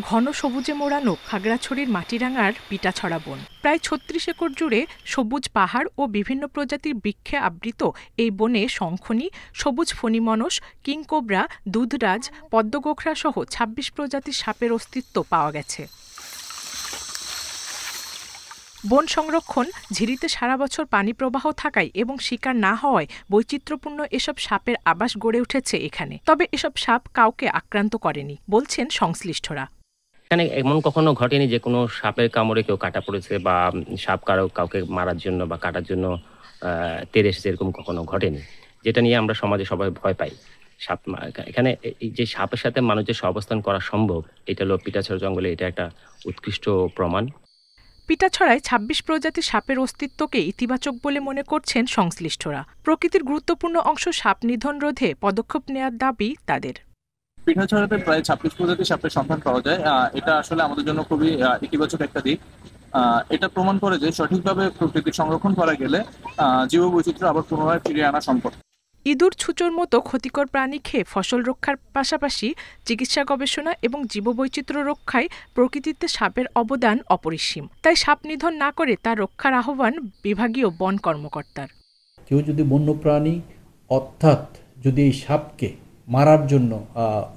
ঘন সবুজে মোড়ানো খাগড়াছড়ির মাটিরাঙ্গার পিটাছড়া বন। প্রায় ৩৬ একর জুড়ে সবুজ পাহাড় ও বিভিন্ন প্রজাতির বৃক্ষে আবৃত এই বনে শঙ্খনী, সবুজ ফণিমনস, কিংকোবরা, দুধরাজ, পদ্মগোখরা সহ ২৬ প্রজাতির সাপের অস্তিত্ব পাওয়া গেছে। বন সংরক্ষণ, ঝিরিতে সারা বছর পানি প্রবাহ থাকায় এবং শিকার না হওয়ায় বৈচিত্র্যপূর্ণ এসব সাপের আবাস গড়ে উঠেছে এখানে। তবে এসব সাপ কাউকে আক্রান্ত করেনি, বলছেন সংশ্লিষ্টরা। এখানে এমন কখনো ঘটেনি যে কোনো সাপের কামড়ে কেউ কাটা পড়েছে বা সাপ কাউকে মারার জন্য বা কাটার জন্য তেড়ে এসেছে, এরকম কখনো ঘটেনি, যেটা নিয়ে আমরা সমাজে সবাই ভয় পাই। সাপ এখানে এই যে সাপের সাথে মানুষের সহাবস্থান করা সম্ভব, এটা হলো পিটাছড়া জঙ্গলে এটা একটা উৎকৃষ্ট প্রমাণ। পিটাছড়ায় ২৬ প্রজাতির সাপের অস্তিত্বকে ইতিবাচক বলে মনে করছেন সংশ্লিষ্টরা। প্রকৃতির গুরুত্বপূর্ণ অংশ সাপ নিধন রোধে পদক্ষেপ নেওয়ার দাবি তাদের। পিঠাছড়াতে প্রায় ২৬ প্রজাতির সাপের সন্ধান পাওয়া যায়। এটা আসলে আমাদের জন্য খুবই ইতিবাচক একটা দিক। এটা প্রমাণ করে যে সঠিকভাবে প্রকৃতির সংরক্ষণ করা গেলে জীববৈচিত্র্য আবার পুনরায় ফিরিয়ে আনা সম্ভব। ইঁদুর, ছুঁচোর মতো ক্ষতিকর প্রাণী খেয়ে ফসল রক্ষার পাশাপাশি চিকিৎসা গবেষণা এবং জীববৈচিত্র্য রক্ষায় প্রকৃতিতে সাপের অবদান অপরিসীম। তাই সাপ নিধন না করে তা রক্ষার আহ্বান বিভাগীয় বন কর্মকর্তার। কেউ যদি বন্যপ্রাণী অর্থাৎ যদি এই সাপকে মারার জন্য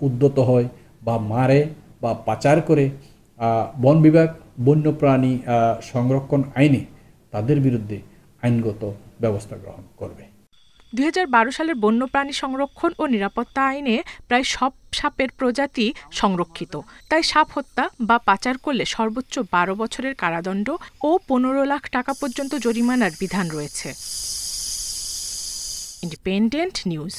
উদ্যত হয় বা মারে বা পাচার করে, বন বিভাগ বন্যপ্রাণী সংরক্ষণ আইনে তাদের বিরুদ্ধে আইনগত ব্যবস্থা গ্রহণ করবে। ২০১২ সালের বন্যপ্রাণী সংরক্ষণ ও নিরাপত্তা আইনে প্রায় সব সাপের প্রজাতি সংরক্ষিত। তাই সাপ হত্যা বা পাচার করলে সর্বোচ্চ ১২ বছরের কারাদণ্ড ও ১৫ লাখ টাকা পর্যন্ত জরিমানার বিধান রয়েছে। Independent news.